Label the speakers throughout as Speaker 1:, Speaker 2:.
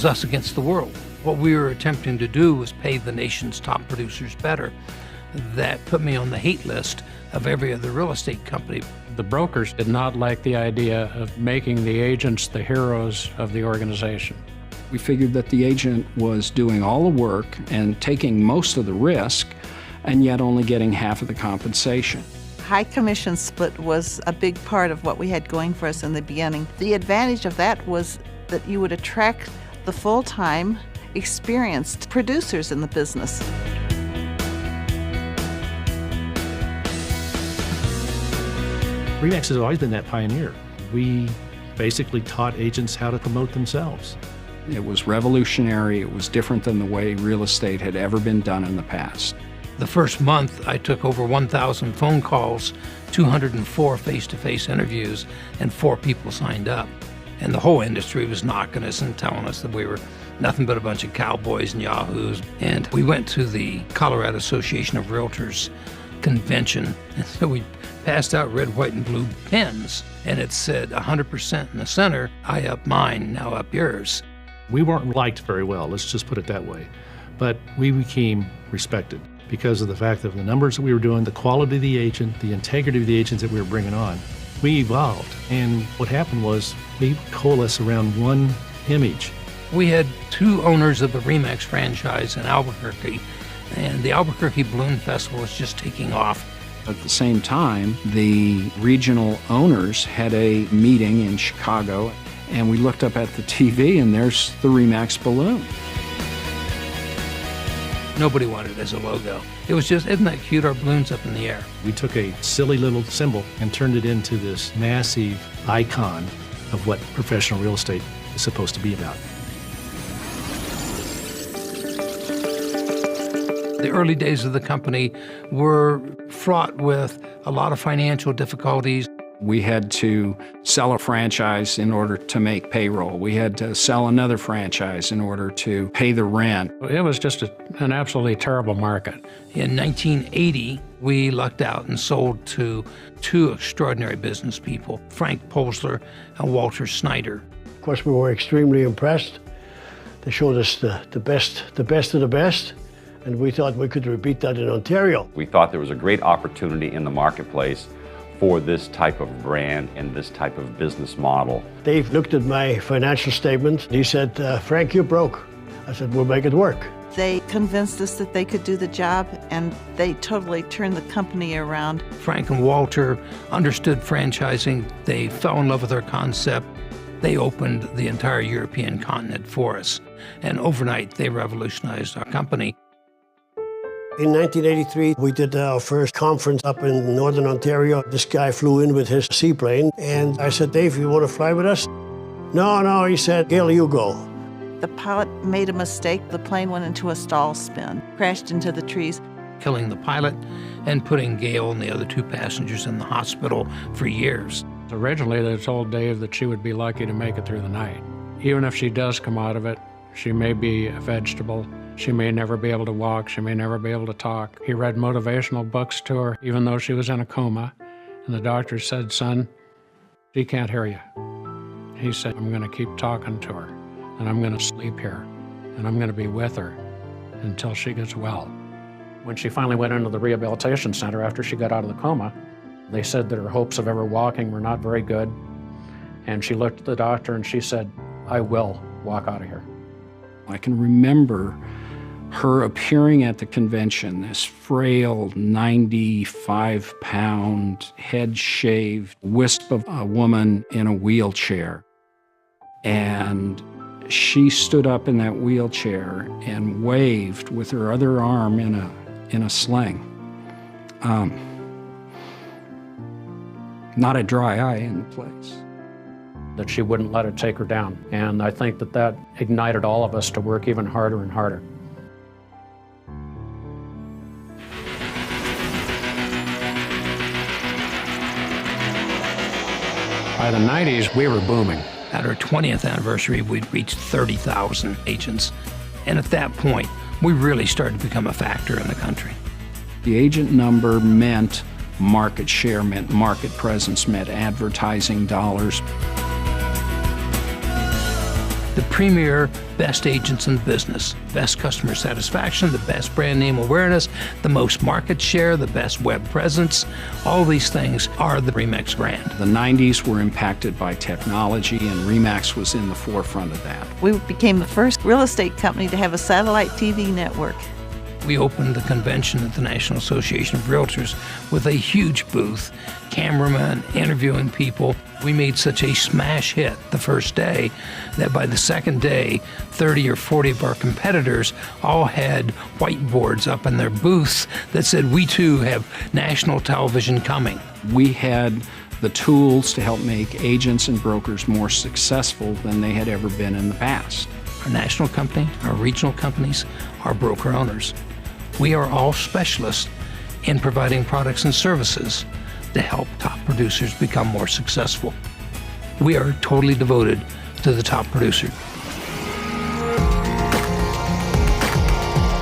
Speaker 1: was us against the world. What we were attempting to do was pay the nation's top producers better. That put me on the hate list of every other real estate company.
Speaker 2: The brokers did not like the idea of making the agents the heroes of the organization.
Speaker 3: We figured that the agent was doing all the work and taking most of the risk, and yet only getting half of the compensation.
Speaker 4: High commission split was a big part of what we had going for us in the beginning. The advantage of that was that you would attract the full-time, experienced producers in the business.
Speaker 5: REMAX has always been that pioneer. We basically taught agents how to promote themselves.
Speaker 3: It was revolutionary. It was different than the way real estate had ever been done in the past.
Speaker 1: The first month, I took over 1,000 phone calls, 204 face-to-face interviews, and 4 people signed up. And the whole industry was knocking us and telling us that we were nothing but a bunch of cowboys and yahoos. And we went to the Colorado Association of Realtors convention, and so we passed out red, white, and blue pens, and it said 100% in the center, I up mine, now up yours.
Speaker 5: We weren't liked very well, let's just put it that way. But we became respected because of the fact of the numbers that we were doing, the quality of the agent, the integrity of the agents that we were bringing on. We evolved, and what happened was we coalesced around one image.
Speaker 1: We had 2 owners of the REMAX franchise in Albuquerque, and the Albuquerque Balloon Festival was just taking off.
Speaker 3: At the same time, the regional owners had a meeting in Chicago, and we looked up at the TV, and there's the REMAX balloon.
Speaker 1: Nobody wanted it as a logo. It was just, isn't that cute, our balloons up in the air?
Speaker 5: We took a silly little symbol and turned it into this massive icon of what professional real estate is supposed to be about.
Speaker 1: The early days of the company were fraught with a lot of financial difficulties.
Speaker 3: We had to sell a franchise in order to make payroll. We had to sell another franchise in order to pay the rent.
Speaker 2: It was just an absolutely terrible market.
Speaker 1: In 1980, we lucked out and sold to 2 extraordinary business people, Frank Polsler and Walter Snyder.
Speaker 6: Of course, we were extremely impressed. They showed us the best of the best, and we thought we could repeat that in Ontario.
Speaker 7: We thought there was a great opportunity in the marketplace for this type of brand and this type of business model.
Speaker 6: Dave looked at my financial statement. He said, Frank, you're broke. I said, we'll make it work.
Speaker 4: They convinced us that they could do the job, and they totally turned the company around.
Speaker 1: Frank and Walter understood franchising. They fell in love with our concept. They opened the entire European continent for us, and overnight they revolutionized our company.
Speaker 6: In 1983, we did our first conference up in Northern Ontario. This guy flew in with his seaplane, and I said, Dave, you want to fly with us? No, he said, Gail, you go.
Speaker 4: The pilot made a mistake. The plane went into a stall spin, crashed into the trees.
Speaker 1: Killing the pilot and putting Gail and the other 2 passengers in the hospital for years.
Speaker 2: Originally, they told Dave that she would be lucky to make it through the night. Even if she does come out of it, she may be a vegetable. She may never be able to walk. She may never be able to talk. He read motivational books to her, even though she was in a coma. And the doctor said, son, she can't hear you. He said, I'm going to keep talking to her, and I'm going to sleep here, and I'm going to be with her until she gets well. When she finally went into the rehabilitation center after she got out of the coma, they said that her hopes of ever walking were not very good. And she looked at the doctor and she said, I will walk out of here.
Speaker 3: I can remember her appearing at the convention, this frail 95-pound, head-shaved wisp of a woman in a wheelchair. And she stood up in that wheelchair and waved with her other arm in a sling. Not a dry eye in the place.
Speaker 2: That she wouldn't let it take her down. And I think that ignited all of us to work even harder and harder. By the 90s, we were booming.
Speaker 1: At our 20th anniversary, we'd reached 30,000 agents. And at that point, we really started to become a factor in the country.
Speaker 3: The agent number meant market share, meant market presence, meant advertising dollars.
Speaker 1: the premier best agents in the business, best customer satisfaction, the best brand name awareness, the most market share, the best web presence. All these things are the REMAX brand.
Speaker 3: The 90s were impacted by technology, and REMAX was in the forefront of that.
Speaker 4: We became the first real estate company to have a satellite TV network.
Speaker 1: We opened the convention at the National Association of Realtors with a huge booth, cameramen interviewing people. We made such a smash hit the first day that by the second day, 30 or 40 of our competitors all had whiteboards up in their booths that said, "We too have national television coming."
Speaker 3: We had the tools to help make agents and brokers more successful than they had ever been in the past.
Speaker 1: Our national company, our regional companies, our broker owners. We are all specialists in providing products and services to help top producers become more successful. We are totally devoted to the top producer.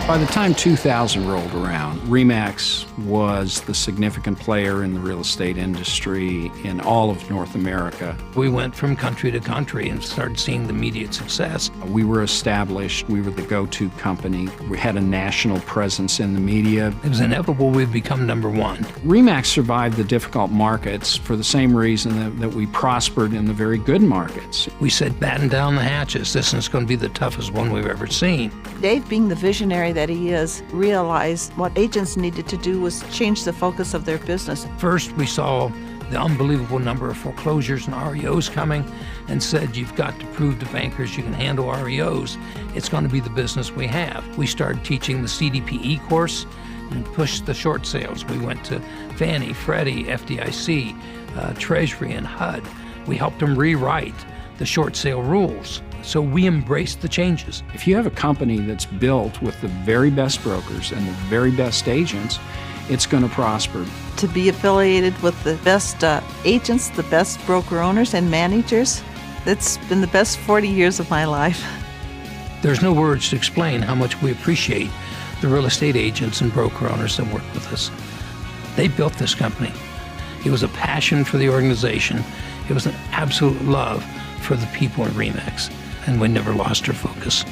Speaker 3: By the time 2000 rolled around, REMAX was the significant player in the real estate industry in all of North America.
Speaker 1: We went from country to country and started seeing the immediate success.
Speaker 3: We were established, we were the go-to company. We had a national presence in the media.
Speaker 1: It was inevitable we'd become number one.
Speaker 3: REMAX survived the difficult markets for the same reason that we prospered in the very good markets.
Speaker 1: We said, batten down the hatches. This is going to be the toughest one we've ever seen.
Speaker 4: Dave, being the visionary that he is, realized what agents needed to do was change the focus of their business.
Speaker 1: First, we saw the unbelievable number of foreclosures and REOs coming and said, you've got to prove to bankers you can handle REOs. It's going to be the business we have. We started teaching the CDPE course and pushed the short sales. We went to Fannie, Freddie, FDIC, Treasury, and HUD. We helped them rewrite the short sale rules. So we embraced the changes.
Speaker 3: If you have a company that's built with the very best brokers and the very best agents, it's going to prosper.
Speaker 4: To be affiliated with the best agents, the best broker owners and managers, it's been the best 40 years of my life.
Speaker 1: There's no words to explain how much we appreciate the real estate agents and broker owners that work with us. They built this company. It was a passion for the organization. It was an absolute love for the people in REMAX, and we never lost our focus.